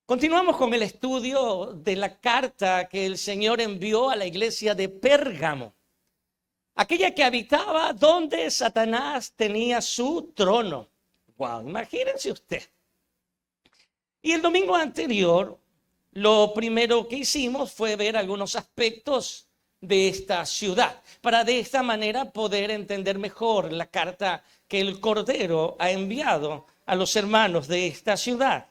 Continuamos con el estudio de la carta que el Señor envió a la iglesia de Pérgamo, aquella que habitaba donde Satanás tenía su trono. Wow, imagínense usted. Y el domingo anterior, lo primero que hicimos fue ver algunos aspectos de esta ciudad, para de esta manera poder entender mejor la carta que el Cordero ha enviado a los hermanos de esta ciudad.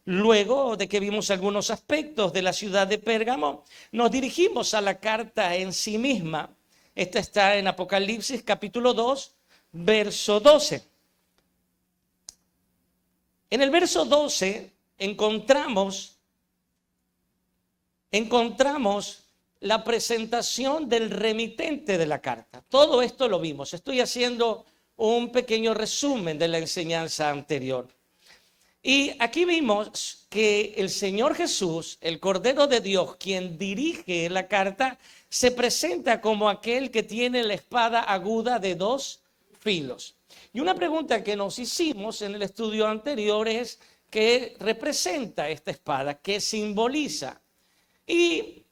Luego de que vimos algunos aspectos de la ciudad de Pérgamo, nos dirigimos a la carta en sí misma. Esta está en Apocalipsis capítulo 2, verso 12. En el verso 12 encontramos la presentación del remitente de la carta. Todo esto lo vimos. Estoy haciendo un pequeño resumen de la enseñanza anterior. Y aquí vimos que el Señor Jesús, el Cordero de Dios, quien dirige la carta, se presenta como aquel que tiene la espada aguda de dos filos. Y una pregunta que nos hicimos en el estudio anterior es: ¿qué representa esta espada? ¿Qué simboliza? Y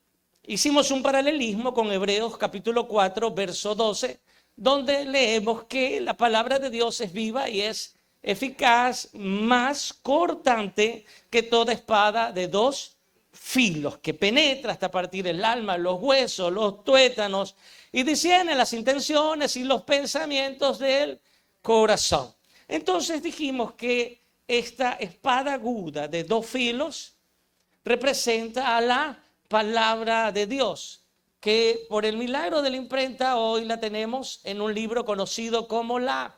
hicimos un paralelismo con Hebreos capítulo 4, verso 12, donde leemos que la palabra de Dios es viva y es eficaz, más cortante que toda espada de dos filos, que penetra hasta partir el alma, los huesos, los tuétanos, y discierne las intenciones y los pensamientos del corazón. Entonces dijimos que esta espada aguda de dos filos representa a la palabra de Dios, que por el milagro de la imprenta hoy la tenemos en un libro conocido como la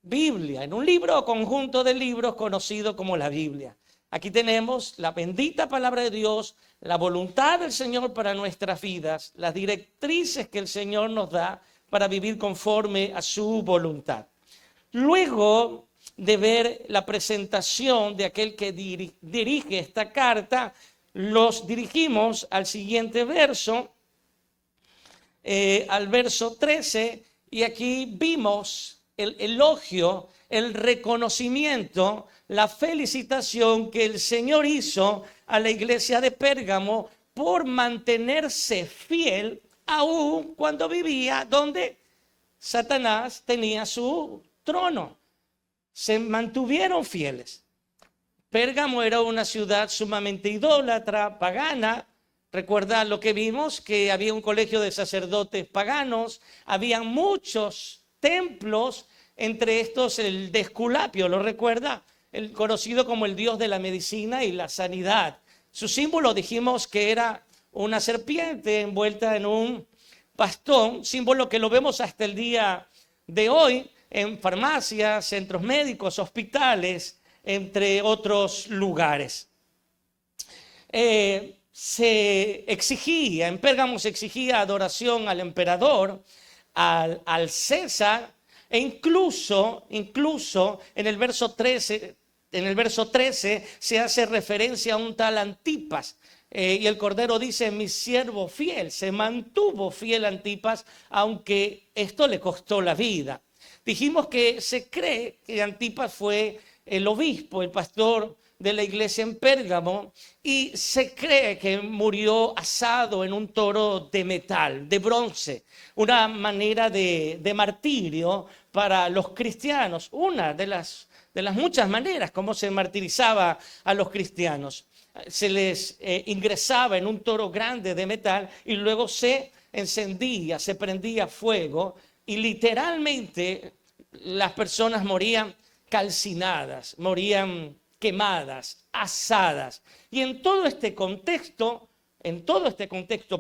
Biblia, en un libro o conjunto de libros conocido como la Biblia. Aquí tenemos la bendita palabra de Dios, la voluntad del Señor para nuestras vidas, las directrices que el Señor nos da para vivir conforme a su voluntad. Luego de ver la presentación de aquel que dirige esta carta, los dirigimos al siguiente verso, al verso 13, y aquí vimos el elogio, el reconocimiento, la felicitación que el Señor hizo a la iglesia de Pérgamo por mantenerse fiel aún cuando vivía donde Satanás tenía su trono. Se mantuvieron fieles. Pérgamo era una ciudad sumamente idólatra, pagana. Recuerda lo que vimos, que había un colegio de sacerdotes paganos, había muchos templos, entre estos el de Esculapio, ¿lo recuerda? El conocido como el dios de la medicina y la sanidad. Su símbolo dijimos que era una serpiente envuelta en un bastón, símbolo que lo vemos hasta el día de hoy en farmacias, centros médicos, hospitales, entre otros lugares. En Pérgamo se exigía adoración al emperador, al César, e incluso en el verso 13 se hace referencia a un tal Antipas, y el Cordero dice: mi siervo fiel. Se mantuvo fiel Antipas, aunque esto le costó la vida. Dijimos que se cree que Antipas fue el obispo, el pastor de la iglesia en Pérgamo, y se cree que murió asado en un toro de metal, de bronce, una manera de martirio para los cristianos, una de las muchas maneras como se martirizaba a los cristianos. Se les ingresaba en un toro grande de metal y luego se encendía, se prendía fuego, y literalmente las personas morían calcinadas, morían quemadas, asadas. Y en todo este contexto,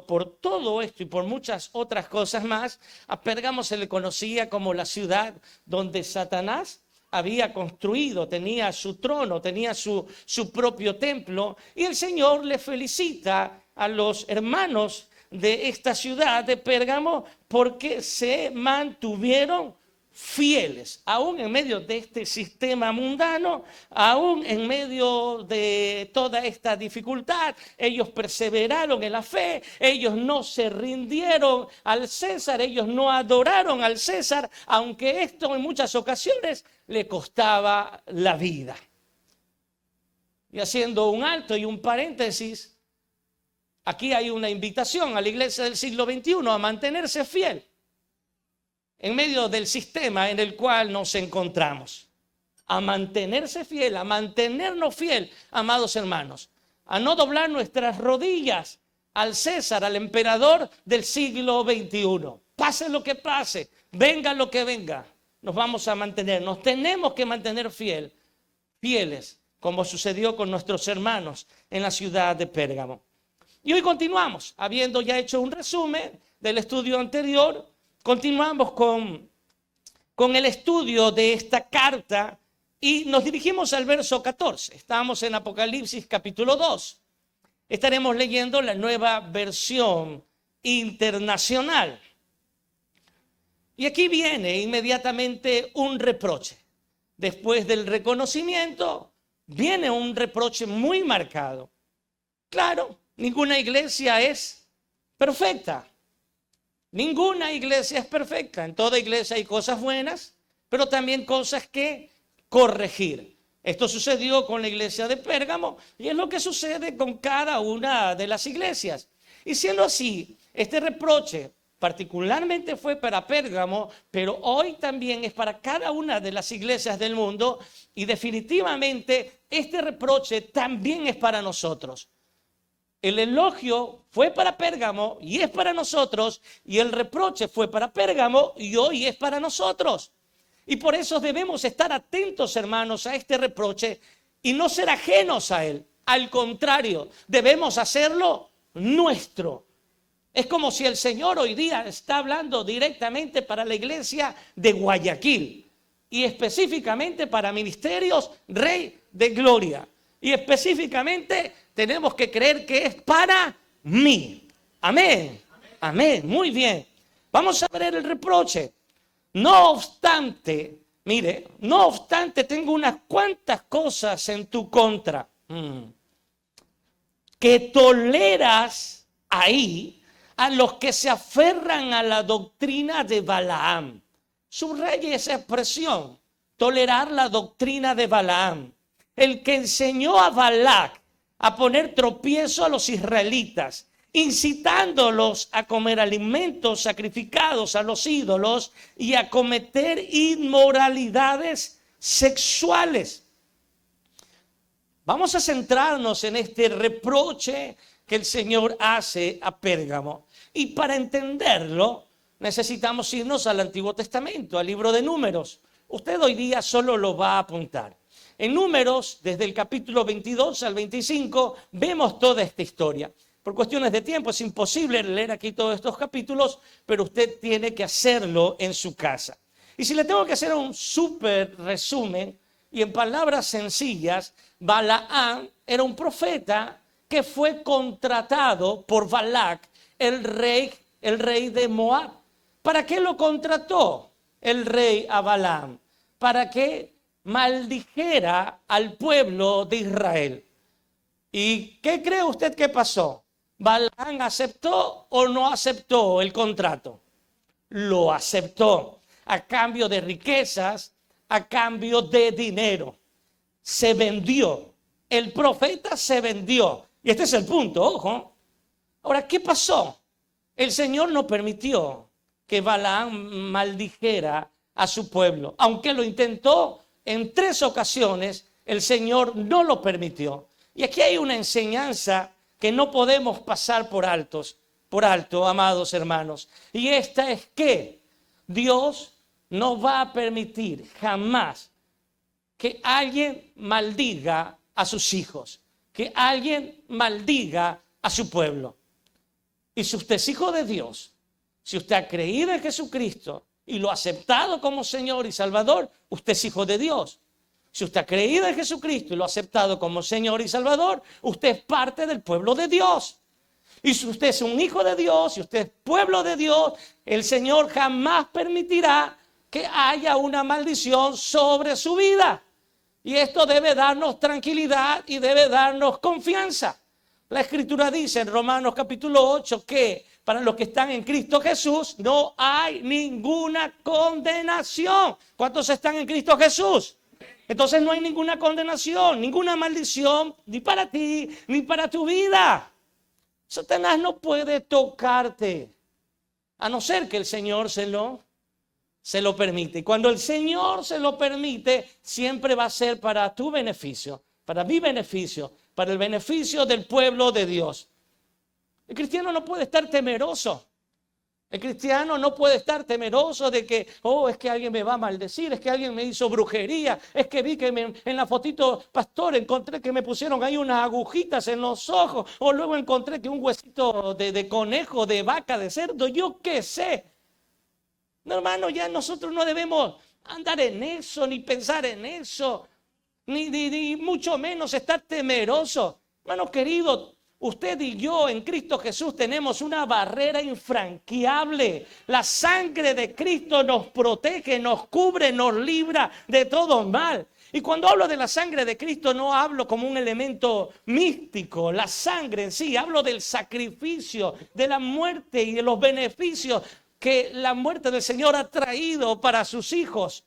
por todo esto y por muchas otras cosas más, a Pérgamo se le conocía como la ciudad donde Satanás había construido, tenía su trono, tenía su propio templo, y el Señor le felicita a los hermanos de esta ciudad de Pérgamo porque se mantuvieron fieles, aún en medio de este sistema mundano, aún en medio de toda esta dificultad. Ellos perseveraron en la fe, ellos no se rindieron al César, ellos no adoraron al César, aunque esto en muchas ocasiones le costaba la vida. Y haciendo un alto y un paréntesis, aquí hay una invitación a la iglesia del siglo XXI a mantenerse fiel en medio del sistema en el cual nos encontramos. A mantenerse fiel, a mantenernos fiel, amados hermanos. A no doblar nuestras rodillas al César, al emperador del siglo XXI. Pase lo que pase, venga lo que venga, nos vamos a mantener. Nos tenemos que mantener fieles, como sucedió con nuestros hermanos en la ciudad de Pérgamo. Y hoy continuamos, habiendo ya hecho un resumen del estudio anterior, continuamos con el estudio de esta carta y nos dirigimos al verso 14. Estamos en Apocalipsis capítulo 2. Estaremos leyendo la nueva versión internacional. Y aquí viene inmediatamente un reproche. Después del reconocimiento, viene un reproche muy marcado. Claro, ninguna iglesia es perfecta. Ninguna iglesia es perfecta. En toda iglesia hay cosas buenas, pero también cosas que corregir. Esto sucedió con la iglesia de Pérgamo y es lo que sucede con cada una de las iglesias. Y siendo así, este reproche particularmente fue para Pérgamo, pero hoy también es para cada una de las iglesias del mundo y definitivamente este reproche también es para nosotros. El elogio fue para Pérgamo y es para nosotros, y el reproche fue para Pérgamo y hoy es para nosotros. Y por eso debemos estar atentos, hermanos, a este reproche y no ser ajenos a él. Al contrario, debemos hacerlo nuestro. Es como si el Señor hoy día está hablando directamente para la iglesia de Guayaquil y específicamente para Ministerios Rey de Gloria. Y específicamente tenemos que creer que es para mí. Amén. Amén. Muy bien. Vamos a ver el reproche. No obstante, mire, no obstante, tengo unas cuantas cosas en tu contra. Que toleras ahí a los que se aferran a la doctrina de Balaam. Subraya esa expresión, tolerar la doctrina de Balaam. El que enseñó a Balac a poner tropiezo a los israelitas, incitándolos a comer alimentos sacrificados a los ídolos y a cometer inmoralidades sexuales. Vamos a centrarnos en este reproche que el Señor hace a Pérgamo. Y para entenderlo, necesitamos irnos al Antiguo Testamento, al libro de Números. Usted hoy día solo lo va a apuntar. En Números, desde el capítulo 22 al 25, vemos toda esta historia. Por cuestiones de tiempo es imposible leer aquí todos estos capítulos, pero usted tiene que hacerlo en su casa. Y si le tengo que hacer un súper resumen, y en palabras sencillas, Balaam era un profeta que fue contratado por Balac, el rey de Moab. ¿Para qué lo contrató el rey a Balaam? Para que maldijera al pueblo de Israel. ¿Y qué cree usted que pasó? ¿Balaam aceptó o no aceptó el contrato? Lo aceptó a cambio de riquezas, a cambio de dinero. Se vendió. El profeta se vendió. Y este es el punto, ojo. Ahora, ¿qué pasó? El Señor no permitió que Balaam maldijera a su pueblo. Aunque lo intentó en 3 ocasiones, el Señor no lo permitió. Y aquí hay una enseñanza que no podemos pasar por alto, amados hermanos. Y esta es que Dios no va a permitir jamás que alguien maldiga a sus hijos, que alguien maldiga a su pueblo. Y si usted es hijo de Dios, si usted ha creído en Jesucristo y lo ha aceptado como Señor y Salvador, usted es hijo de Dios. Si usted ha creído en Jesucristo y lo ha aceptado como Señor y Salvador, usted es parte del pueblo de Dios. Y si usted es un hijo de Dios, si usted es pueblo de Dios, el Señor jamás permitirá que haya una maldición sobre su vida. Y esto debe darnos tranquilidad y debe darnos confianza. La Escritura dice en Romanos capítulo 8 que para los que están en Cristo Jesús no hay ninguna condenación. ¿Cuántos están en Cristo Jesús? Entonces no hay ninguna condenación, ninguna maldición, ni para ti, ni para tu vida. Satanás no puede tocarte, a no ser que el Señor se lo permite. Y cuando el Señor se lo permite, siempre va a ser para tu beneficio, para mi beneficio, para el beneficio del pueblo de Dios. El cristiano no puede estar temeroso. El cristiano no puede estar temeroso de que, es que alguien me va a maldecir, es que alguien me hizo brujería, es que vi que en la fotito, pastor, encontré que me pusieron ahí unas agujitas en los ojos, o luego encontré que un huesito de conejo, de vaca, de cerdo, yo qué sé. No, hermano, ya nosotros no debemos andar en eso, ni pensar en eso, ni mucho menos estar temeroso. Hermano querido, usted y yo en Cristo Jesús tenemos una barrera infranqueable. La sangre de Cristo nos protege, nos cubre, nos libra de todo mal. Y cuando hablo de la sangre de Cristo no hablo como un elemento místico. La sangre en sí, hablo del sacrificio, de la muerte y de los beneficios que la muerte del Señor ha traído para sus hijos.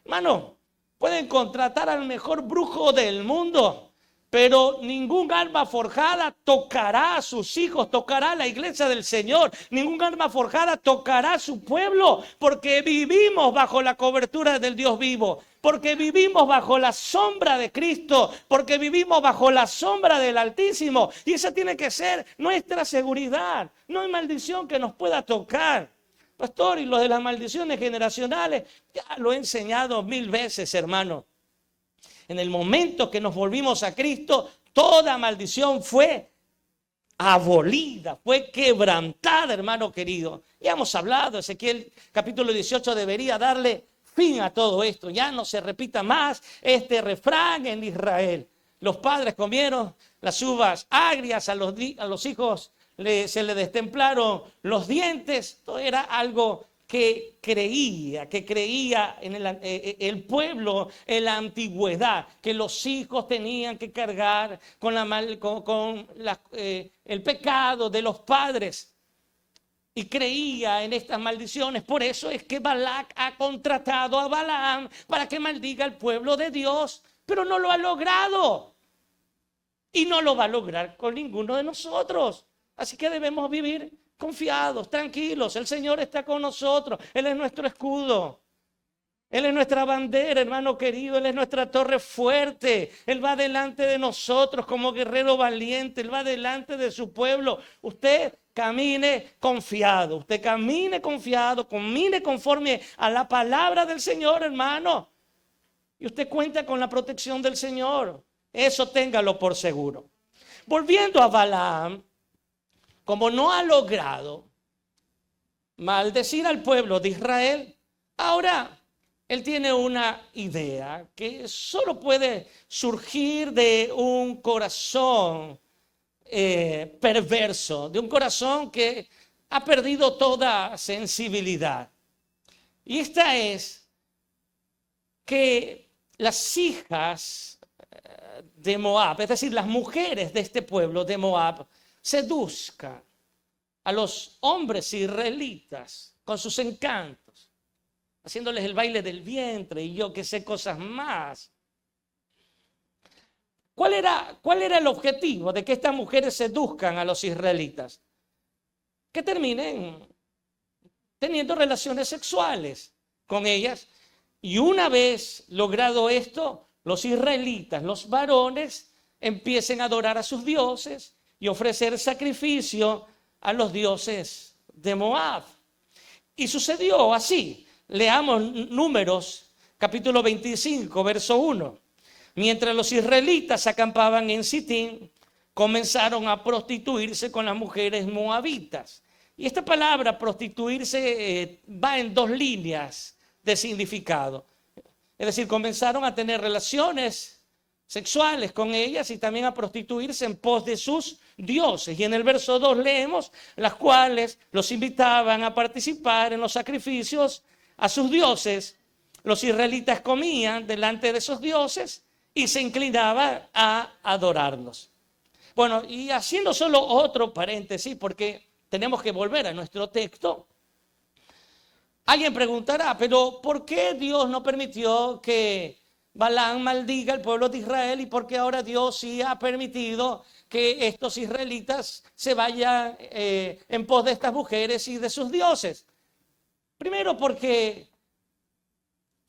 Hermano, pueden contratar al mejor brujo del mundo, pero ningún arma forjada tocará a sus hijos, tocará a la iglesia del Señor. Ningún arma forjada tocará a su pueblo, porque vivimos bajo la cobertura del Dios vivo, porque vivimos bajo la sombra de Cristo, porque vivimos bajo la sombra del Altísimo. Y esa tiene que ser nuestra seguridad. No hay maldición que nos pueda tocar. Pastor, y lo de las maldiciones generacionales, ya lo he enseñado 1000 veces, hermano. En el momento que nos volvimos a Cristo, toda maldición fue abolida, fue quebrantada, hermano querido. Ya hemos hablado, Ezequiel capítulo 18 debería darle fin a todo esto. Ya no se repita más este refrán en Israel. Los padres comieron las uvas agrias, a los hijos se le destemplaron los dientes. Todo era algo que creía en el pueblo en la antigüedad, que los hijos tenían que cargar con el pecado de los padres, y creía en estas maldiciones. Por eso es que Balac ha contratado a Balaam para que maldiga al pueblo de Dios, pero no lo ha logrado y no lo va a lograr con ninguno de nosotros. Así que debemos vivir confiados, tranquilos. El Señor está con nosotros. Él es nuestro escudo. Él es nuestra bandera, hermano querido. Él es nuestra torre fuerte. Él va delante de nosotros como guerrero valiente. Él va delante de su pueblo. Usted camine confiado. Usted camine confiado. Camine conforme a la palabra del Señor, hermano. Y usted cuenta con la protección del Señor. Eso téngalo por seguro. Volviendo a Balaam, como no ha logrado maldecir al pueblo de Israel, ahora él tiene una idea que solo puede surgir de un corazón perverso, de un corazón que ha perdido toda sensibilidad. Y esta es que las hijas de Moab, es decir, las mujeres de este pueblo de Moab, seduzcan a los hombres israelitas con sus encantos, haciéndoles el baile del vientre y yo que sé cosas más. ¿Cuál era el objetivo de que estas mujeres seduzcan a los israelitas? Que terminen teniendo relaciones sexuales con ellas. Y una vez logrado esto, los israelitas, los varones, empiecen a adorar a sus dioses y ofrecer sacrificio a los dioses de Moab. Y sucedió así. Leamos Números, capítulo 25, verso 1. Mientras los israelitas acampaban en Sitín, comenzaron a prostituirse con las mujeres moabitas. Y esta palabra prostituirse va en 2 líneas de significado. Es decir, comenzaron a tener relaciones sexuales con ellas y también a prostituirse en pos de sus dioses. Y en el verso 2 leemos, las cuales los invitaban a participar en los sacrificios a sus dioses. Los israelitas comían delante de esos dioses y se inclinaban a adorarlos. Bueno, y haciendo solo otro paréntesis, porque tenemos que volver a nuestro texto. Alguien preguntará, pero ¿por qué Dios no permitió que Balaam maldiga al pueblo de Israel y por qué ahora Dios sí ha permitido que estos israelitas se vayan en pos de estas mujeres y de sus dioses. Primero porque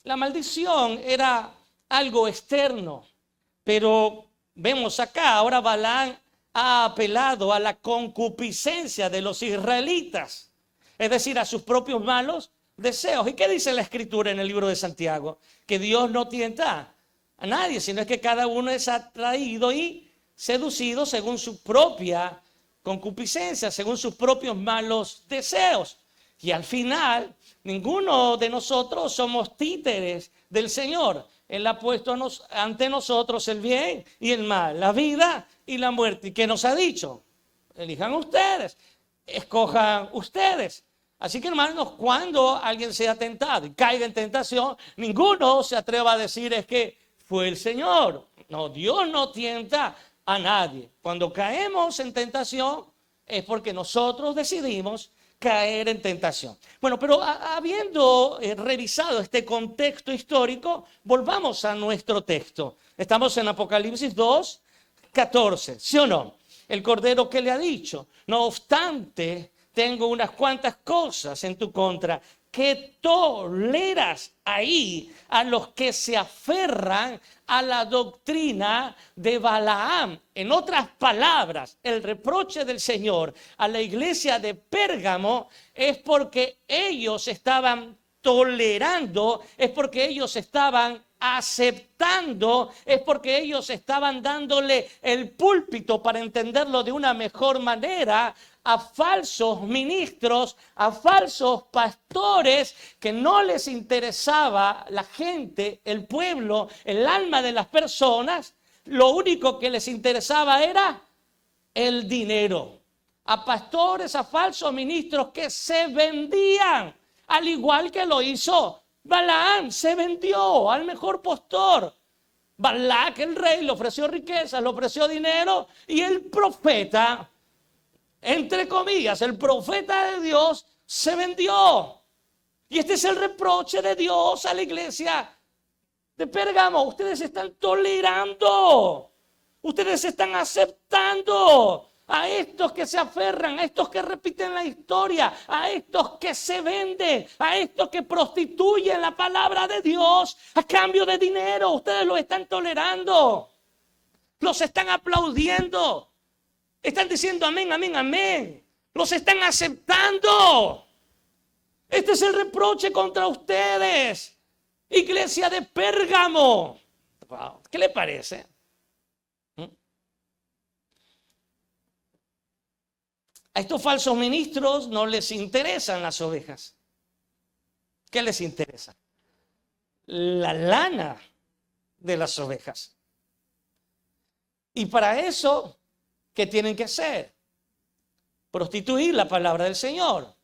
la maldición era algo externo, pero vemos acá, ahora Balaam ha apelado a la concupiscencia de los israelitas, es decir, a sus propios malos deseos. ¿Y qué dice la Escritura en el libro de Santiago? Que Dios no tienta a nadie, sino es que cada uno es atraído y seducido según su propia concupiscencia, según sus propios malos deseos. Y al final, ninguno de nosotros somos títeres del Señor. Él ha puesto ante nosotros el bien y el mal, la vida y la muerte. ¿Y qué nos ha dicho? Elijan ustedes, escojan ustedes. Así que, hermanos, cuando alguien sea tentado y caiga en tentación, ninguno se atreva a decir es que fue el Señor. No, Dios no tienta a nadie. Cuando caemos en tentación es porque nosotros decidimos caer en tentación. Bueno, pero habiendo revisado este contexto histórico, volvamos a nuestro texto. Estamos en Apocalipsis 2, 14, ¿sí o no? El Cordero que le ha dicho, no obstante, tengo unas cuantas cosas en tu contra, que toleras ahí a los que se aferran a la doctrina de Balaam. En otras palabras, el reproche del Señor a la iglesia de Pérgamo es porque ellos estaban tolerando, es porque ellos estaban aceptando, es porque ellos estaban dándole el púlpito, para entenderlo de una mejor manera, a falsos ministros, a falsos pastores que no les interesaba la gente, el pueblo, el alma de las personas. Lo único que les interesaba era el dinero. A pastores, a falsos ministros que se vendían, al igual que lo hizo Balaam, se vendió al mejor postor. Balac, el rey, le ofreció riquezas, le ofreció dinero, y el profeta, entre comillas, el profeta de Dios, se vendió. Y este es el reproche de Dios a la iglesia de Pérgamo. Ustedes están tolerando, ustedes están aceptando a estos que se aferran, a estos que repiten la historia, a estos que se venden, a estos que prostituyen la palabra de Dios a cambio de dinero. Ustedes los están tolerando, los están aplaudiendo, están diciendo amén, amén, amén, los están aceptando. Este es el reproche contra ustedes, iglesia de Pérgamo. Wow. ¿Qué le parece? A estos falsos ministros no les interesan las ovejas. ¿Qué les interesa? La lana de las ovejas. Y para eso, ¿qué tienen que hacer? Prostituir la palabra del Señor.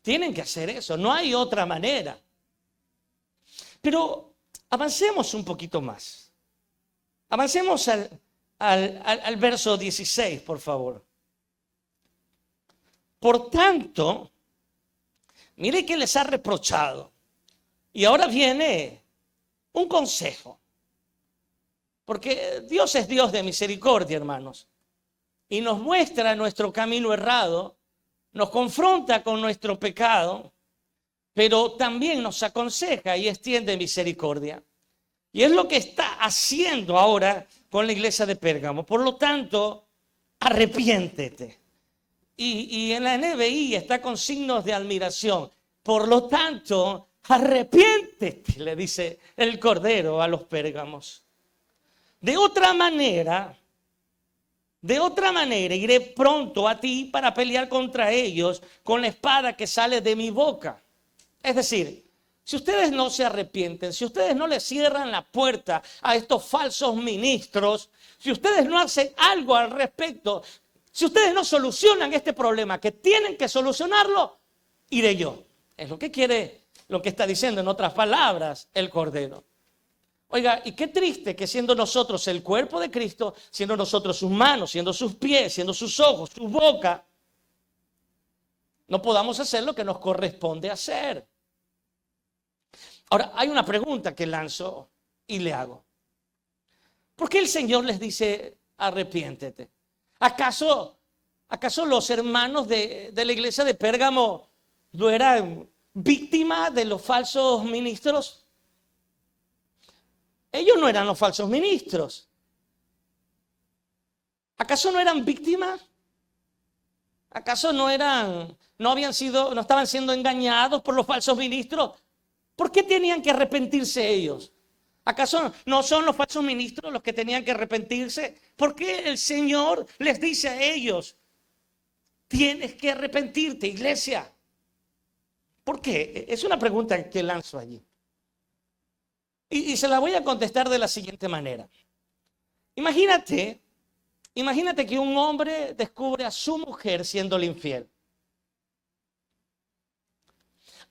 Tienen que hacer eso, no hay otra manera. Pero avancemos un poquito más. Avancemos al verso 16, por favor. Por tanto, mire que les ha reprochado. Y ahora viene un consejo. Porque Dios es Dios de misericordia, hermanos. Y nos muestra nuestro camino errado, nos confronta con nuestro pecado, pero también nos aconseja y extiende misericordia. Y es lo que está haciendo ahora con la iglesia de Pérgamo. Por lo tanto, arrepiéntete. Y en la NBI está con signos de admiración. Por lo tanto, arrepiéntete, le dice el Cordero a los Pérgamos. De otra manera, iré pronto a ti para pelear contra ellos con la espada que sale de mi boca. Es decir, si ustedes no se arrepienten, si ustedes no le cierran la puerta a estos falsos ministros, si ustedes no hacen algo al respecto, si ustedes no solucionan este problema que tienen que solucionarlo, iré yo. Es lo que quiere, lo que está diciendo en otras palabras el Cordero. Oiga, y qué triste que siendo nosotros el cuerpo de Cristo, siendo nosotros sus manos, siendo sus pies, siendo sus ojos, su boca, no podamos hacer lo que nos corresponde hacer. Ahora, hay una pregunta que lanzo y le hago. ¿Por qué el Señor les dice arrepiéntete? ¿Acaso los hermanos de la iglesia de Pérgamo no eran víctimas de los falsos ministros? Ellos no eran los falsos ministros. ¿Acaso no eran víctimas? ¿Acaso no estaban siendo engañados por los falsos ministros? ¿Por qué tenían que arrepentirse ellos? ¿Acaso no son los falsos ministros los que tenían que arrepentirse? ¿Por qué el Señor les dice a ellos, tienes que arrepentirte, iglesia? ¿Por qué? Es una pregunta que lanzo allí. Y se la voy a contestar de la siguiente manera. Imagínate que un hombre descubre a su mujer siéndole infiel.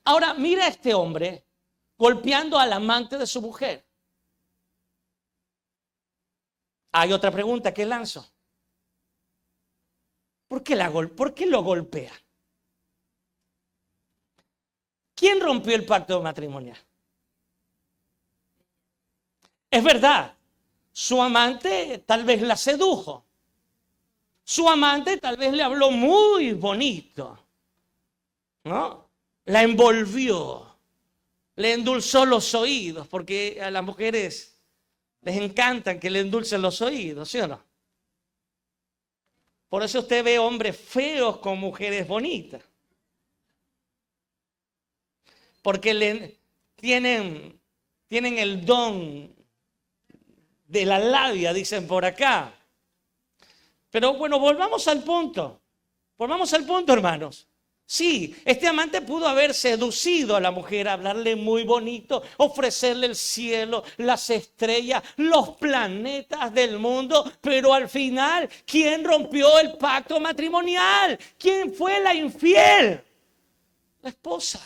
Ahora mira a este hombre golpeando al amante de su mujer. Hay otra pregunta que lanzo. ¿Por qué lo golpea? ¿Quién rompió el pacto matrimonial? Es verdad, su amante tal vez la sedujo. Su amante tal vez le habló muy bonito, ¿no? La envolvió, le endulzó los oídos, porque a las mujeres les encantan que le endulcen los oídos, ¿sí o no? Por eso usted ve hombres feos con mujeres bonitas. Porque tienen el don de la labia, dicen por acá. Pero bueno, volvamos al punto, hermanos. Sí, este amante pudo haber seducido a la mujer, hablarle muy bonito, ofrecerle el cielo, las estrellas, los planetas del mundo, pero al final, ¿quién rompió el pacto matrimonial? ¿Quién fue la infiel? La esposa.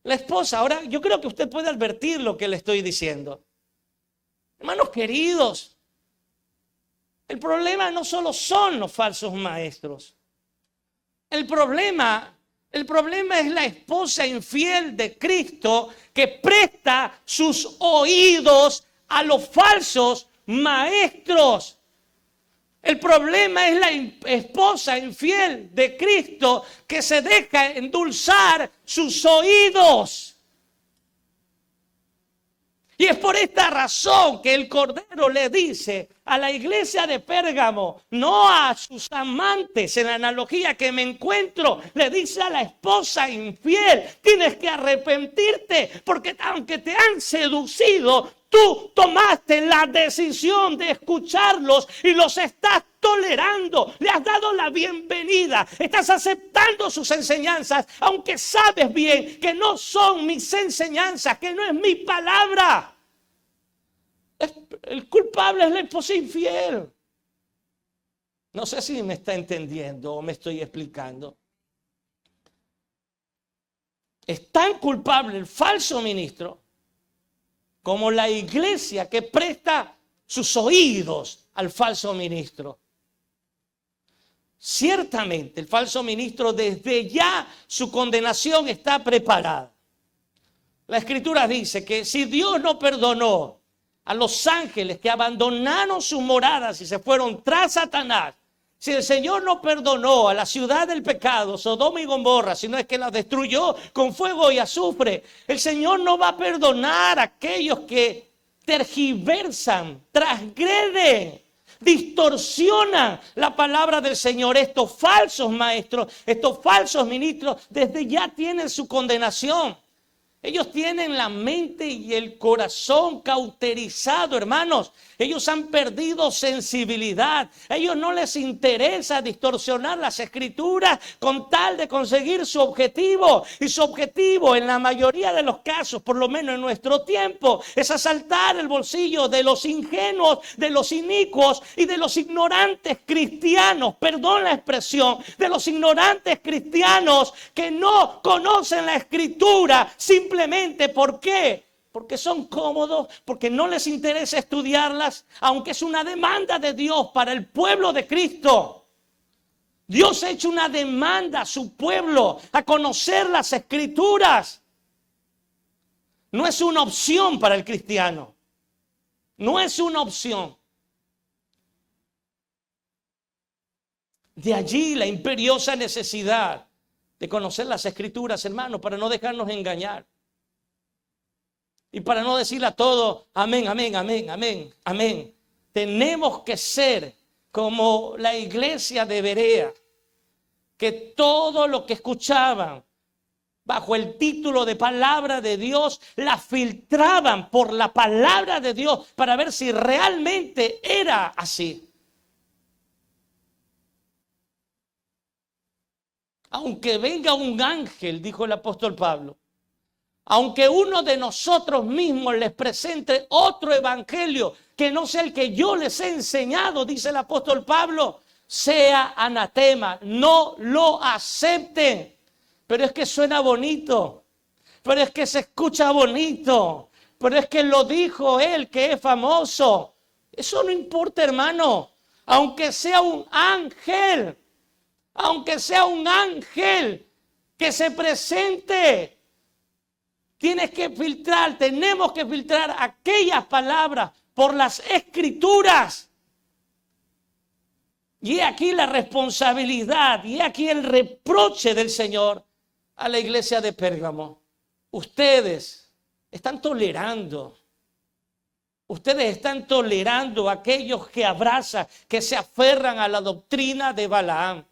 La esposa. Ahora, yo creo que usted puede advertir lo que le estoy diciendo. Hermanos queridos, el problema no solo son los falsos maestros. El problema es la esposa infiel de Cristo que presta sus oídos a los falsos maestros. El problema es la esposa infiel de Cristo que se deja endulzar sus oídos. Y es por esta razón que el Cordero le dice a la iglesia de Pérgamo, no a sus amantes, en la analogía que me encuentro, le dice a la esposa infiel, tienes que arrepentirte, porque aunque te han seducido, tú tomaste la decisión de escucharlos y los estás tolerando, le has dado la bienvenida, estás aceptando sus enseñanzas, aunque sabes bien que no son mis enseñanzas, que no es mi palabra. El culpable es la esposa infiel. No sé si me está entendiendo o me estoy explicando. Es tan culpable el falso ministro como la iglesia que presta sus oídos al falso ministro. Ciertamente, el falso ministro desde ya su condenación está preparada. La Escritura dice que si Dios no perdonó a los ángeles que abandonaron sus moradas y se fueron tras Satanás, si el Señor no perdonó a la ciudad del pecado, Sodoma y Gomorra, sino es que la destruyó con fuego y azufre, el Señor no va a perdonar a aquellos que tergiversan, transgreden, distorsionan la palabra del Señor. Estos falsos maestros, estos falsos ministros, desde ya tienen su condenación. Ellos tienen la mente y el corazón cauterizado, hermanos. Ellos han perdido sensibilidad. A ellos no les interesa distorsionar las escrituras con tal de conseguir su objetivo. Y su objetivo, en la mayoría de los casos, por lo menos en nuestro tiempo, es asaltar el bolsillo de los ingenuos, de los inicuos y de los ignorantes cristianos. Perdón la expresión, de los ignorantes cristianos que no conocen la escritura. Simplemente, ¿por qué? Porque son cómodos, porque no les interesa estudiarlas, aunque es una demanda de Dios para el pueblo de Cristo. Dios ha hecho una demanda a su pueblo a conocer las Escrituras. No es una opción para el cristiano. No es una opción. De allí la imperiosa necesidad de conocer las Escrituras, hermanos, para no dejarnos engañar. Y para no decirle a todo, amén, amén, amén, amén, amén. Tenemos que ser como la iglesia de Berea, que todo lo que escuchaban bajo el título de palabra de Dios, la filtraban por la palabra de Dios para ver si realmente era así. Aunque venga un ángel, dijo el apóstol Pablo, aunque uno de nosotros mismos les presente otro evangelio que no sea el que yo les he enseñado, dice el apóstol Pablo, sea anatema, no lo acepten. Pero es que suena bonito, pero es que se escucha bonito, pero es que lo dijo él que es famoso. Eso no importa, hermano, aunque sea un ángel, que se presente. Tienes que filtrar, tenemos que filtrar aquellas palabras por las Escrituras. Y aquí la responsabilidad, y aquí el reproche del Señor a la iglesia de Pérgamo. Ustedes están tolerando a aquellos que abrazan, que se aferran a la doctrina de Balaam.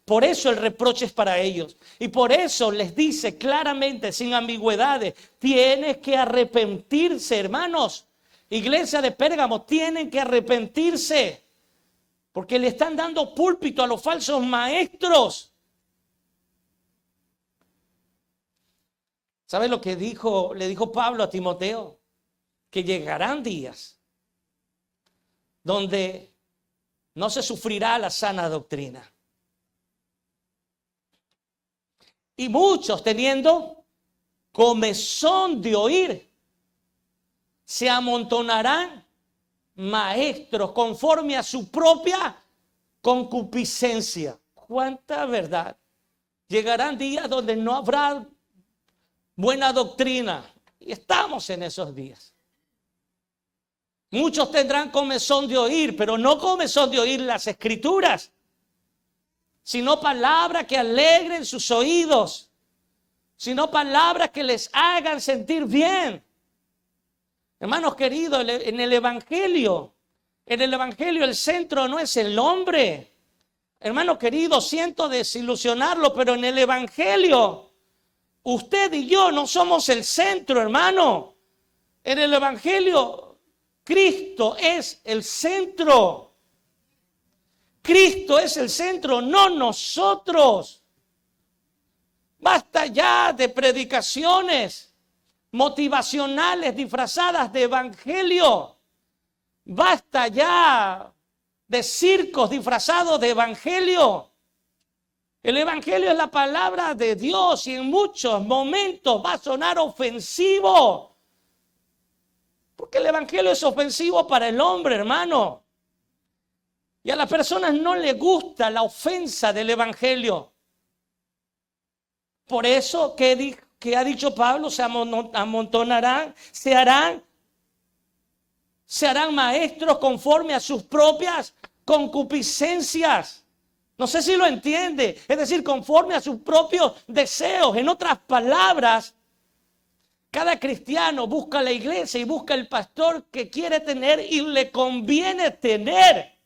Por eso el reproche es para ellos. Y por eso les dice claramente, sin ambigüedades, tienes que arrepentirse, hermanos. Iglesia de Pérgamo, tienen que arrepentirse. Porque le están dando púlpito a los falsos maestros. ¿Sabes lo que le dijo Pablo a Timoteo? Que llegarán días donde no se sufrirá la sana doctrina. Y muchos, teniendo comezón de oír, se amontonarán maestros conforme a su propia concupiscencia. ¿Cuánta verdad? Llegarán días donde no habrá buena doctrina. Y estamos en esos días. Muchos tendrán comezón de oír, pero no comezón de oír las Escrituras, sino palabras que alegren sus oídos, sino palabras que les hagan sentir bien. Hermanos queridos, en el Evangelio el centro no es el hombre. Hermanos queridos, siento desilusionarlo, pero en el Evangelio usted y yo no somos el centro, hermano. En el Evangelio Cristo es el centro. Cristo es el centro, no nosotros. Basta ya de predicaciones motivacionales disfrazadas de evangelio. Basta ya de circos disfrazados de evangelio. El evangelio es la palabra de Dios y en muchos momentos va a sonar ofensivo. Porque el evangelio es ofensivo para el hombre, hermano. Y a las personas no les gusta la ofensa del evangelio. Por eso, ¿qué ha dicho Pablo? Se amontonarán, se harán maestros conforme a sus propias concupiscencias. No sé si lo entiende. Es decir, conforme a sus propios deseos. En otras palabras, cada cristiano busca la iglesia y busca el pastor que quiere tener y le conviene tener.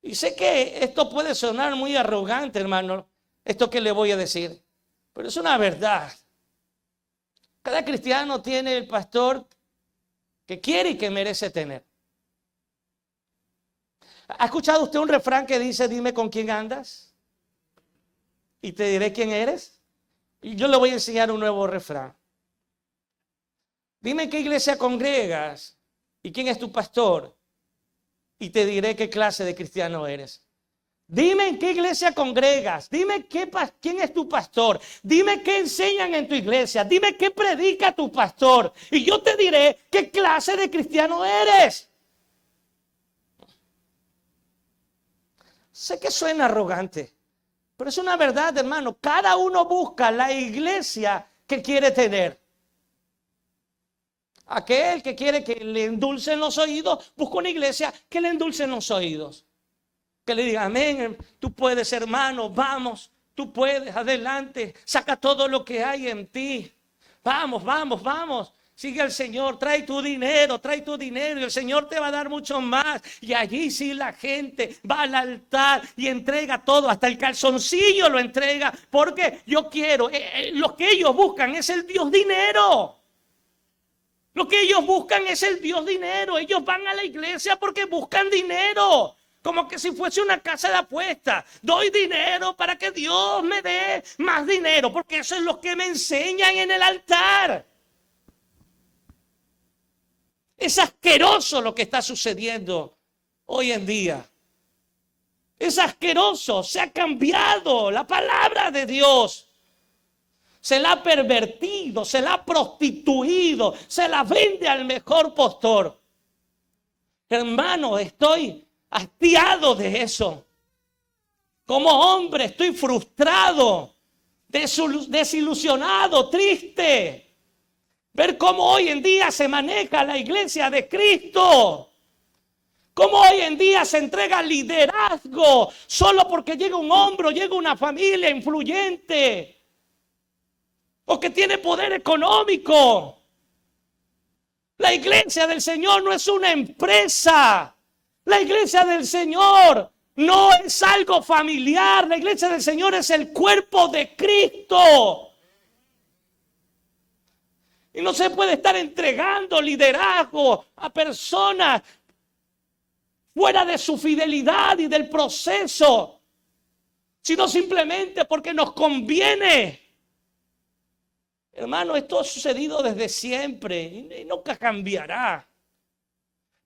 Y sé que esto puede sonar muy arrogante, hermano, esto que le voy a decir, pero es una verdad. Cada cristiano tiene el pastor que quiere y que merece tener. ¿Ha escuchado usted un refrán que dice, dime con quién andas y te diré quién eres? Y yo le voy a enseñar un nuevo refrán. Dime en qué iglesia congregas y quién es tu pastor y te diré qué clase de cristiano eres. Dime en qué iglesia congregas, dime quién es tu pastor, dime qué enseñan en tu iglesia, dime qué predica tu pastor y yo te diré qué clase de cristiano eres. Sé que suena arrogante, pero es una verdad, hermano. Cada uno busca la iglesia que quiere tener. Aquel que quiere que le endulcen los oídos, busca una iglesia que le endulcen los oídos. Que le diga, amén, tú puedes, hermano, vamos, tú puedes, adelante, saca todo lo que hay en ti. Vamos, vamos, vamos. Sigue al Señor, trae tu dinero y el Señor te va a dar mucho más. Y allí sí la gente va al altar y entrega todo, hasta el calzoncillo lo entrega, porque yo quiero, lo que ellos buscan es el Dios dinero. Lo que ellos buscan es el Dios dinero. Ellos van a la iglesia porque buscan dinero. Como que si fuese una casa de apuestas. Doy dinero para que Dios me dé más dinero, porque eso es lo que me enseñan en el altar. Es asqueroso lo que está sucediendo hoy en día. Es asqueroso. Se ha cambiado la palabra de Dios. Se la ha pervertido, se la ha prostituido, se la vende al mejor postor. Hermano, estoy hastiado de eso. Como hombre estoy frustrado, desilusionado, triste. Ver cómo hoy en día se maneja la iglesia de Cristo. Cómo hoy en día se entrega liderazgo solo porque llega un hombre, llega una familia influyente o que tiene poder económico. La iglesia del Señor no es una empresa. La iglesia del Señor no es algo familiar. La iglesia del Señor es el cuerpo de Cristo. Y no se puede estar entregando liderazgo a personas fuera de su fidelidad y del proceso, sino simplemente porque nos conviene. Hermano, esto ha sucedido desde siempre y nunca cambiará.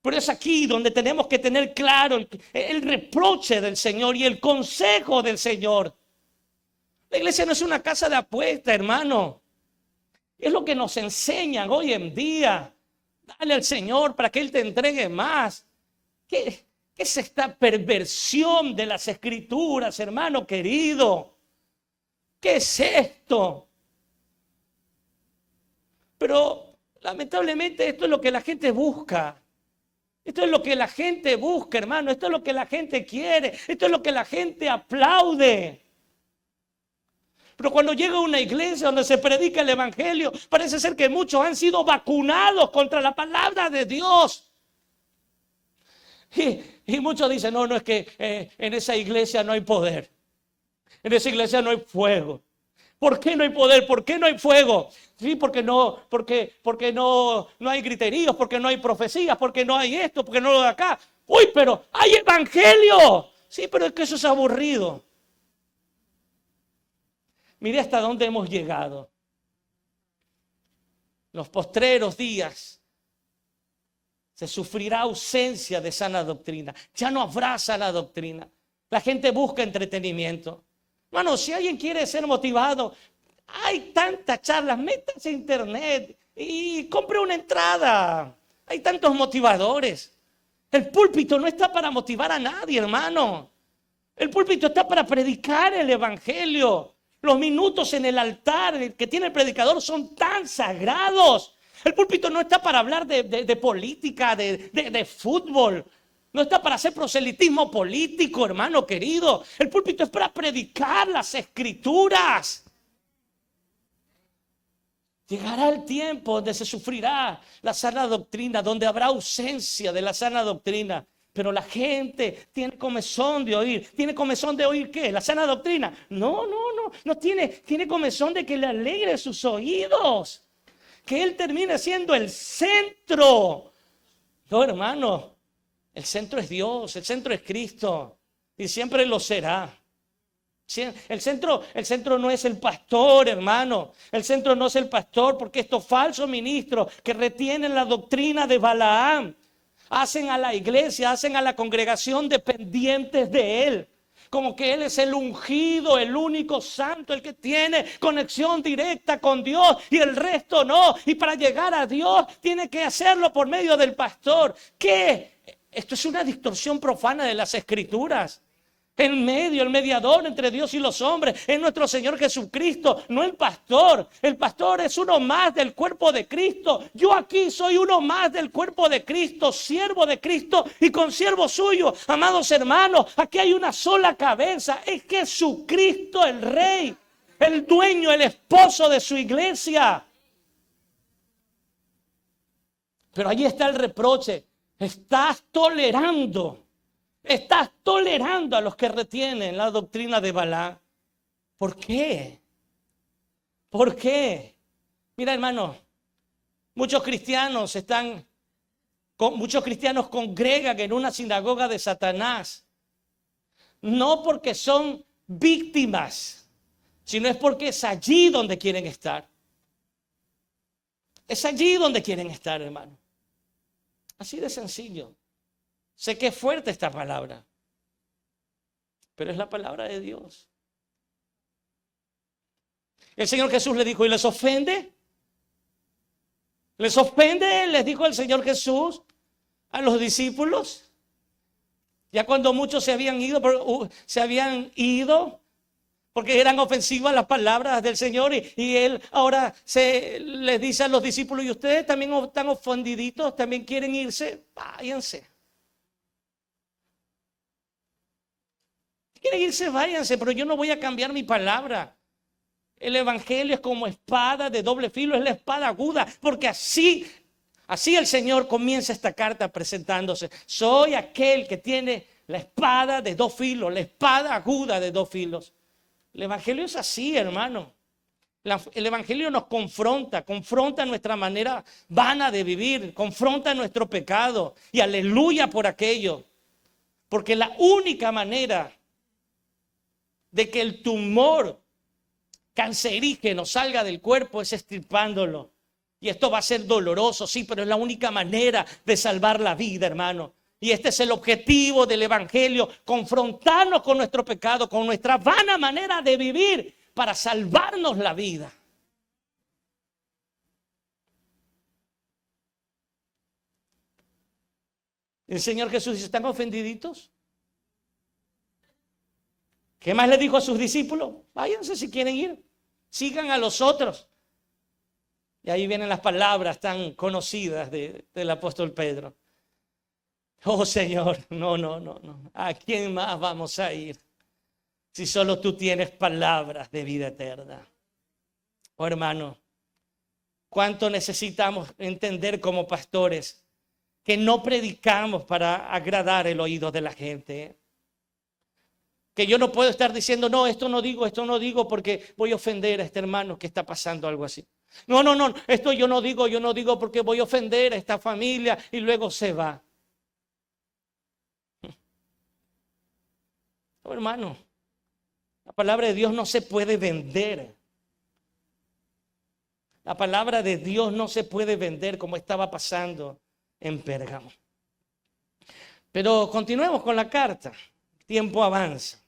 Pero es aquí donde tenemos que tener claro el reproche del Señor y el consejo del Señor. La iglesia no es una casa de apuesta, hermano. Es lo que nos enseñan hoy en día. Dale al Señor para que Él te entregue más. ¿Qué es esta perversión de las Escrituras, hermano querido? ¿Qué es esto? Pero lamentablemente esto es lo que la gente busca. Esto es lo que la gente busca, hermano. Esto es lo que la gente quiere. Esto es lo que la gente aplaude. Pero cuando llega a una iglesia donde se predica el evangelio, parece ser que muchos han sido vacunados contra la palabra de Dios. Y muchos dicen, no, es que en esa iglesia no hay poder. En esa iglesia no hay fuego. ¿Por qué no hay poder? ¿Por qué no hay fuego? Sí, porque no hay griteríos, porque no hay profecías, porque no hay esto, porque no lo de acá. Uy, pero hay evangelio. Sí, pero es que eso es aburrido. Mire hasta dónde hemos llegado. Los postreros días se sufrirá ausencia de sana doctrina. Ya no habrá sana doctrina. La gente busca entretenimiento. Hermano, si alguien quiere ser motivado, hay tantas charlas, métanse a internet y compre una entrada. Hay tantos motivadores. El púlpito no está para motivar a nadie, hermano. El púlpito está para predicar el evangelio. Los minutos en el altar que tiene el predicador son tan sagrados. El púlpito no está para hablar de política, de fútbol. No está para hacer proselitismo político, hermano querido. El púlpito es para predicar las Escrituras. Llegará el tiempo donde se sufrirá la sana doctrina, donde habrá ausencia de la sana doctrina. Pero la gente tiene comezón de oír. ¿Tiene comezón de oír qué? ¿La sana doctrina? No tiene comezón de que le alegre sus oídos. Que Él termine siendo el centro. No, hermano, el centro es Dios, el centro es Cristo. Y siempre lo será. El centro no es el pastor, hermano. El centro no es el pastor, porque estos falsos ministros que retienen la doctrina de Balaam hacen a la iglesia, hacen a la congregación dependientes de él. Como que él es el ungido, el único santo, el que tiene conexión directa con Dios y el resto no. Y para llegar a Dios tiene que hacerlo por medio del pastor. ¿Qué? Esto es una distorsión profana de las Escrituras. En medio, el mediador entre Dios y los hombres es nuestro Señor Jesucristo, no el pastor. El pastor es uno más del cuerpo de Cristo. Yo aquí soy uno más del cuerpo de Cristo, siervo de Cristo y consiervo suyo. Amados hermanos, aquí hay una sola cabeza. Es Jesucristo el Rey, el dueño, el esposo de su iglesia. Pero allí está el reproche. Estás tolerando a los que retienen la doctrina de Balaam. ¿Por qué? ¿Por qué? Mira, hermano, muchos cristianos congregan en una sinagoga de Satanás, no porque son víctimas, sino es porque es allí donde quieren estar. Es allí donde quieren estar, hermano. Así de sencillo. Sé que es fuerte esta palabra, pero es la palabra de Dios. El Señor Jesús le dijo, ¿y les ofende? ¿Les ofende? Les dijo el Señor Jesús a los discípulos. Ya cuando muchos se habían ido porque eran ofensivas las palabras del Señor, y Él ahora les dice a los discípulos, ¿y ustedes también están ofendiditos? ¿También quieren irse? Váyanse. Quieren irse, váyanse, pero yo no voy a cambiar mi palabra. El evangelio es como espada de doble filo, es la espada aguda, porque así el Señor comienza esta carta presentándose. Soy aquel que tiene la espada de dos filos, la espada aguda de dos filos. El evangelio es así, hermano. El evangelio nos confronta nuestra manera vana de vivir, confronta nuestro pecado, y aleluya por aquello. Porque la única manera de que el tumor cancerígeno salga del cuerpo es extirpándolo. Y esto va a ser doloroso, sí, pero es la única manera de salvar la vida, hermano. Y este es el objetivo del evangelio, confrontarnos con nuestro pecado, con nuestra vana manera de vivir para salvarnos la vida. El Señor Jesús dice, ¿están ofendiditos? ¿Qué más le dijo a sus discípulos? Váyanse si quieren ir, sigan a los otros. Y ahí vienen las palabras tan conocidas del apóstol Pedro. Oh Señor, no. ¿A quién más vamos a ir si solo tú tienes palabras de vida eterna? Oh hermano, cuánto necesitamos entender como pastores que no predicamos para agradar el oído de la gente. Que yo no puedo estar diciendo, no, esto no digo porque voy a ofender a este hermano que está pasando algo así. No, esto yo no digo porque voy a ofender a esta familia, y luego se va. No, hermano, la palabra de Dios no se puede vender. La palabra de Dios no se puede vender como estaba pasando en Pérgamo. Pero continuemos con la carta. El tiempo avanza.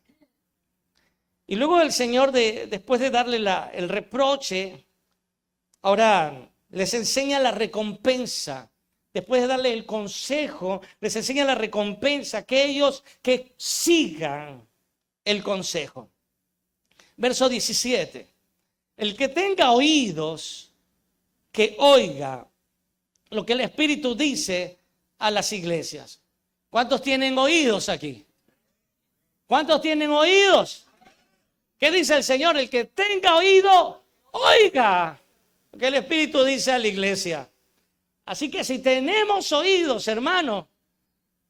Y luego el Señor, después de darle el reproche, ahora les enseña la recompensa. Después de darle el consejo, les enseña la recompensa a aquellos que sigan el consejo. Verso 17. El que tenga oídos, que oiga lo que el Espíritu dice a las iglesias. ¿Cuántos tienen oídos aquí? ¿Cuántos tienen oídos? ¿Qué dice el Señor? El que tenga oído, oiga lo que el Espíritu dice a la iglesia. Así que si tenemos oídos, hermano,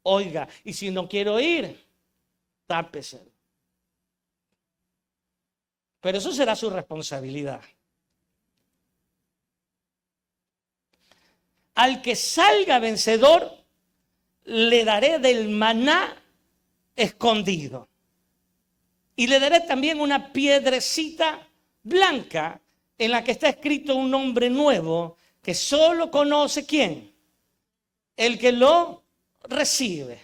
oiga. Y si no quiere oír, tápese. Pero eso será su responsabilidad. Al que salga vencedor, le daré del maná escondido. Y le daré también una piedrecita blanca en la que está escrito un nombre nuevo que solo conoce ¿quién? El que lo recibe.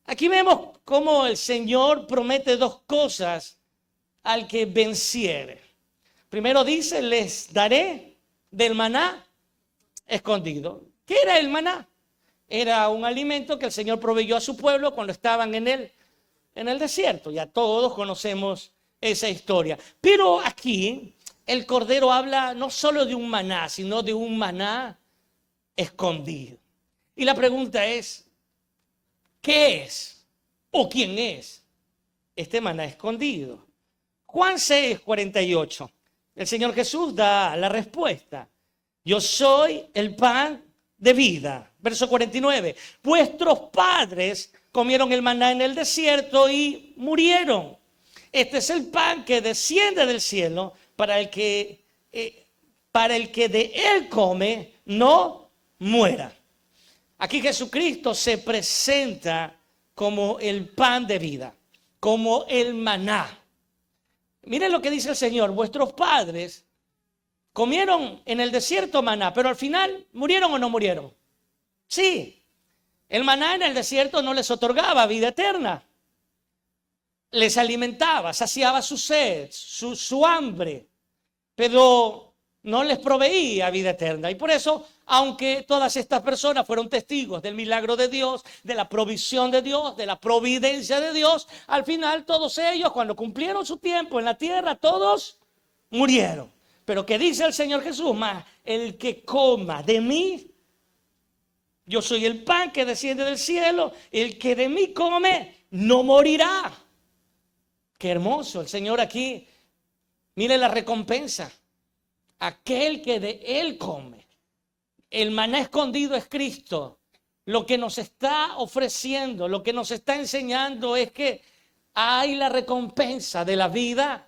Aquí vemos cómo el Señor promete dos cosas al que venciere. Primero dice, les daré del maná escondido. ¿Qué era el maná? Era un alimento que el Señor proveyó a su pueblo cuando estaban en el en el desierto. Ya todos conocemos esa historia. Pero aquí el Cordero habla no solo de un maná, sino de un maná escondido. Y la pregunta es, ¿qué es o quién es este maná escondido? Juan 6:48. El Señor Jesús da la respuesta. Yo soy el pan de vida. Verso 49. Vuestros padres comieron el maná en el desierto y murieron. Este es el pan que desciende del cielo para el que de él come no muera. Aquí Jesucristo se presenta como el pan de vida, como el maná. Miren lo que dice el Señor. Vuestros padres comieron en el desierto maná, pero al final, ¿murieron o no murieron? Sí. El maná en el desierto no les otorgaba vida eterna. Les alimentaba, saciaba su sed, su hambre, pero no les proveía vida eterna. Y por eso, aunque todas estas personas fueron testigos del milagro de Dios, de la provisión de Dios, de la providencia de Dios, al final todos ellos, cuando cumplieron su tiempo en la tierra, todos murieron. Pero ¿qué dice el Señor Jesús? Más el que coma de mí, yo soy el pan que desciende del cielo, el que de mí come no morirá. Qué hermoso el Señor aquí. Mire la recompensa. Aquel que de él come. El maná escondido es Cristo. Lo que nos está ofreciendo, lo que nos está enseñando es que hay la recompensa de la vida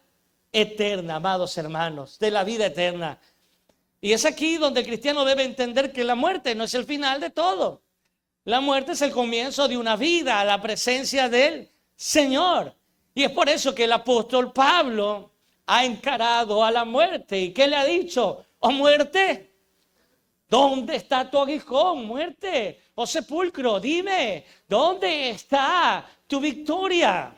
eterna, amados hermanos, de la vida eterna. Y es aquí donde el cristiano debe entender que la muerte no es el final de todo. La muerte es el comienzo de una vida a la presencia del Señor. Y es por eso que el apóstol Pablo ha encarado a la muerte. ¿Y qué le ha dicho? Oh muerte, ¿dónde está tu aguijón, muerte? Oh sepulcro, dime, ¿dónde está tu victoria?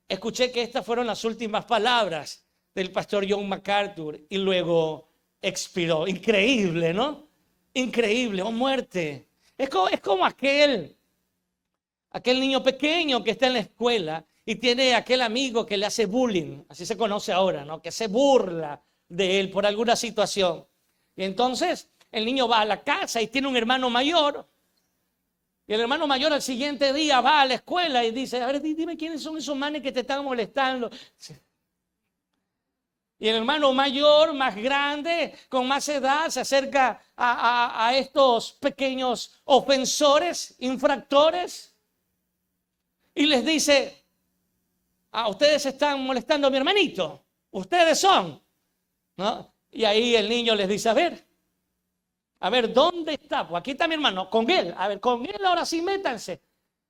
Escuché que estas fueron las últimas palabras del pastor John MacArthur y luego expiró. Increíble, ¿no? Increíble, oh muerte. Es como aquel niño pequeño que está en la escuela y tiene aquel amigo que le hace bullying, así se conoce ahora, ¿no? Que se burla de él por alguna situación. Y entonces el niño va a la casa y tiene un hermano mayor. Y el hermano mayor al siguiente día va a la escuela y dice, a ver, dime quiénes son esos manes que te están molestando. Y el hermano mayor, más grande, con más edad, se acerca a estos pequeños ofensores, infractores, y les dice, ustedes están molestando a mi hermanito, ustedes son, ¿no? Y ahí el niño les dice, a ver, ¿dónde está? Pues aquí está mi hermano, con él, a ver, con él ahora sí métanse.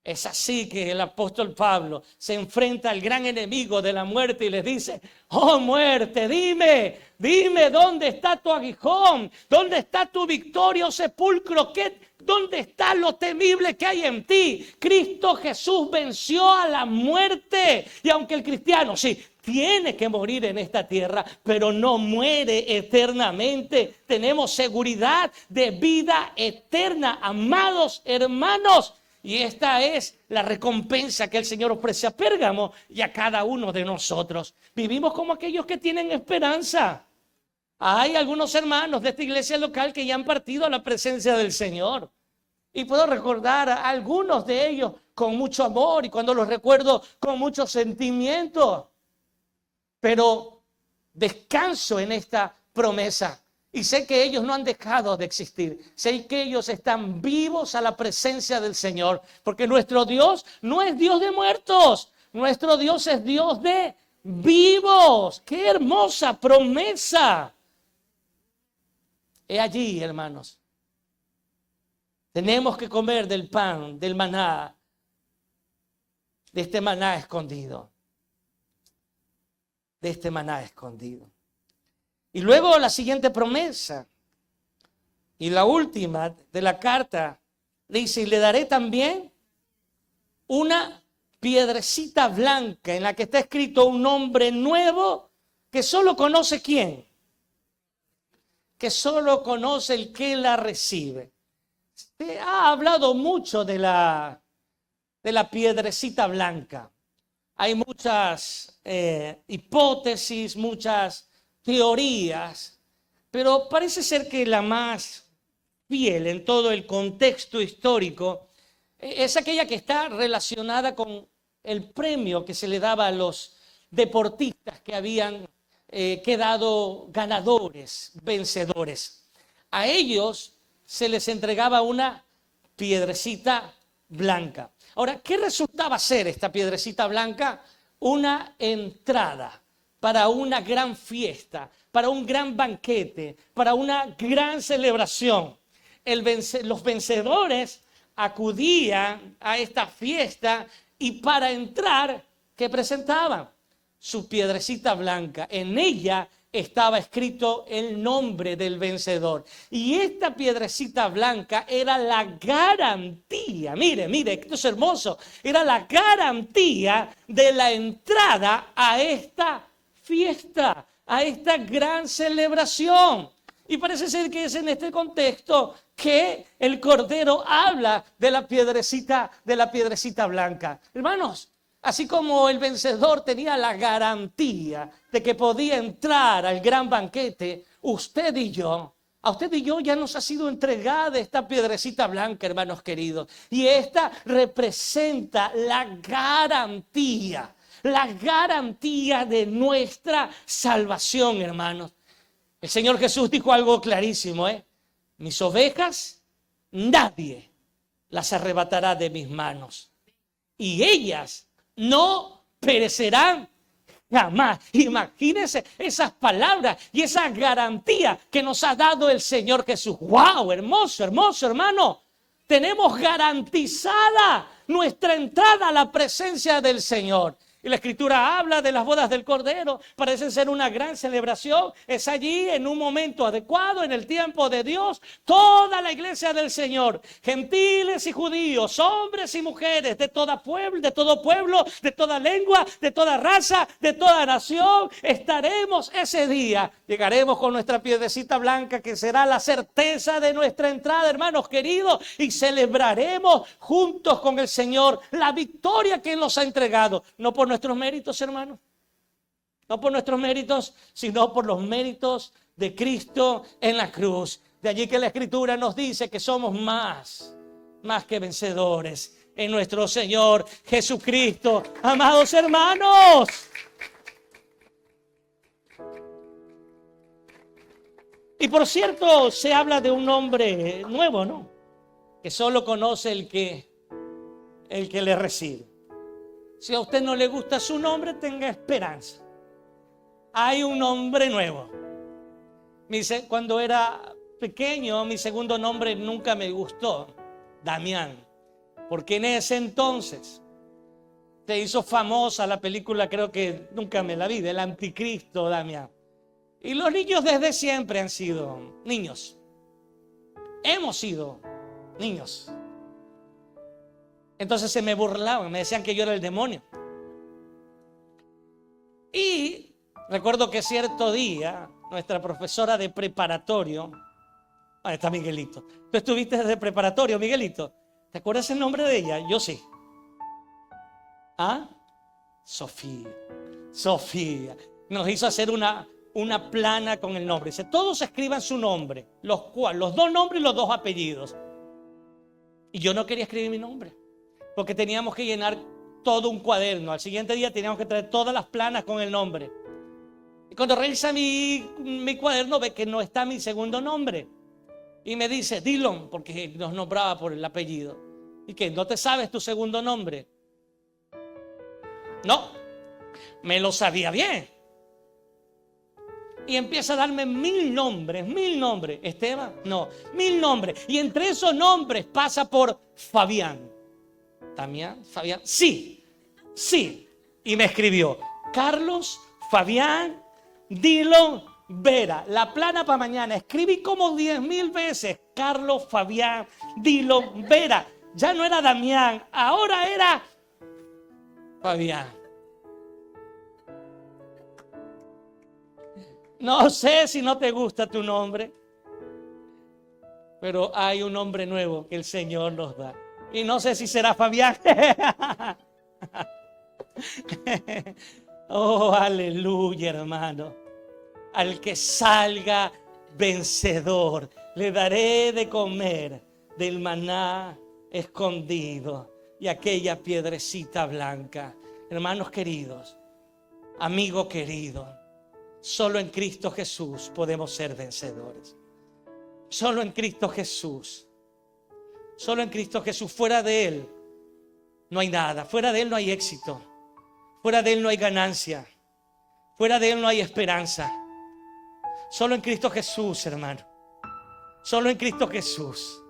Es así que el apóstol Pablo se enfrenta al gran enemigo de la muerte y les dice, oh muerte, dime dónde está tu aguijón, dónde está tu victoria, oh sepulcro, ¿dónde está lo temible que hay en ti? Cristo Jesús venció a la muerte. Y aunque el cristiano, sí, tiene que morir en esta tierra, pero no muere eternamente. Tenemos seguridad de vida eterna, amados hermanos. Y esta es la recompensa que el Señor ofrece a Pérgamo y a cada uno de nosotros. Vivimos como aquellos que tienen esperanza. Hay algunos hermanos de esta iglesia local que ya han partido a la presencia del Señor. Y puedo recordar a algunos de ellos con mucho amor y cuando los recuerdo con mucho sentimiento. Pero descanso en esta promesa. Y sé que ellos no han dejado de existir. Sé que ellos están vivos a la presencia del Señor. Porque nuestro Dios no es Dios de muertos. Nuestro Dios es Dios de vivos. ¡Qué hermosa promesa! He allí, hermanos. Tenemos que comer del pan, del maná. De este maná escondido. De este maná escondido. Y luego la siguiente promesa y la última de la carta dice, y le daré también una piedrecita blanca en la que está escrito un nombre nuevo que solo conoce ¿quién? Que solo conoce el que la recibe. Se ha hablado mucho de la piedrecita blanca. hay muchas hipótesis, muchas teorías, pero parece ser que la más fiel en todo el contexto histórico es aquella que está relacionada con el premio que se le daba a los deportistas que habían quedado ganadores, vencedores. A ellos se les entregaba una piedrecita blanca. Ahora, ¿qué resultaba ser esta piedrecita blanca? Una entrada para una gran fiesta, para un gran banquete, para una gran celebración. Los vencedores acudían a esta fiesta y para entrar, ¿qué presentaban? Su piedrecita blanca. En ella estaba escrito el nombre del vencedor. Y esta piedrecita blanca era la garantía. Mire, esto es hermoso. Era la garantía de la entrada a esta fiesta, a esta gran celebración. Y parece ser que es en este contexto que el Cordero habla de la piedrecita blanca. Hermanos, así como el vencedor tenía la garantía de que podía entrar al gran banquete, a usted y yo ya nos ha sido entregada esta piedrecita blanca, hermanos queridos. Y esta representa la garantía de nuestra salvación, hermanos. El Señor Jesús dijo algo clarísimo, mis ovejas nadie las arrebatará de mis manos. Y ellas no perecerán jamás. Imagínense esas palabras y esa garantía que nos ha dado el Señor Jesús. ¡Wow! Hermoso, hermano. Tenemos garantizada nuestra entrada a la presencia del Señor. Y la Escritura habla de las bodas del Cordero. Parece ser una gran celebración. Es allí en un momento adecuado, en el tiempo de Dios. Toda la iglesia del Señor, gentiles y judíos, hombres y mujeres, de todo pueblo, de toda lengua, de toda raza, de toda nación, estaremos ese día. Llegaremos con nuestra piedrecita blanca, que será la certeza de nuestra entrada, hermanos queridos, y celebraremos juntos con el Señor la victoria que Él nos ha entregado. No por nuestros méritos, hermanos. No por nuestros méritos, sino por los méritos de Cristo en la cruz. De allí que la Escritura nos dice que somos más que vencedores en nuestro Señor Jesucristo. Amados hermanos, y por cierto, se habla de un nombre nuevo, ¿no? Que solo conoce el que le recibe. Si a usted no le gusta su nombre, tenga esperanza. Hay un nombre nuevo. Cuando era pequeño, mi segundo nombre nunca me gustó, Damián. Porque en ese entonces se hizo famosa la película, creo que nunca me la vi, del Anticristo, Damián. Y los niños desde siempre han sido niños. Hemos sido niños. Entonces se me burlaban, me decían que yo era el demonio. Y recuerdo que cierto día, nuestra profesora de preparatorio, ahí está Miguelito. ¿Tú estuviste desde preparatorio, Miguelito? ¿Te acuerdas el nombre de ella? Yo sí. ¿Ah? Sofía. Nos hizo hacer una plana con el nombre. Dice, todos escriban su nombre, los dos nombres y los dos apellidos. Y yo no quería escribir mi nombre, porque teníamos que llenar todo un cuaderno. Al siguiente día teníamos que traer todas las planas con el nombre. Y cuando revisa mi cuaderno, ve que no está mi segundo nombre. Y me dice, Dillon, porque nos nombraba por el apellido. ¿Y qué? ¿No te sabes tu segundo nombre? No, me lo sabía bien. Y empieza a darme 1000 nombres. Esteban, no, 1000 nombres. Y entre esos nombres pasa por Fabián. ¿Damián? ¿Fabián? Sí. Y me escribió Carlos, Fabián, Dillon, Vera. La plana para mañana. Escribí como 10,000 veces. Carlos, Fabián, Dillon, Vera. Ya no era Damián, ahora era Fabián. No sé si no te gusta tu nombre, pero hay un nombre nuevo que el Señor nos da. Y no sé si será Fabián. Oh, aleluya, hermano. Al que salga vencedor, le daré de comer del maná escondido y aquella piedrecita blanca. Hermanos queridos, amigo querido, solo en Cristo Jesús podemos ser vencedores. Solo en Cristo Jesús. Solo en Cristo Jesús. Fuera de Él no hay nada. Fuera de Él no hay éxito. Fuera de Él no hay ganancia. Fuera de Él no hay esperanza. Solo en Cristo Jesús, hermano. Solo en Cristo Jesús.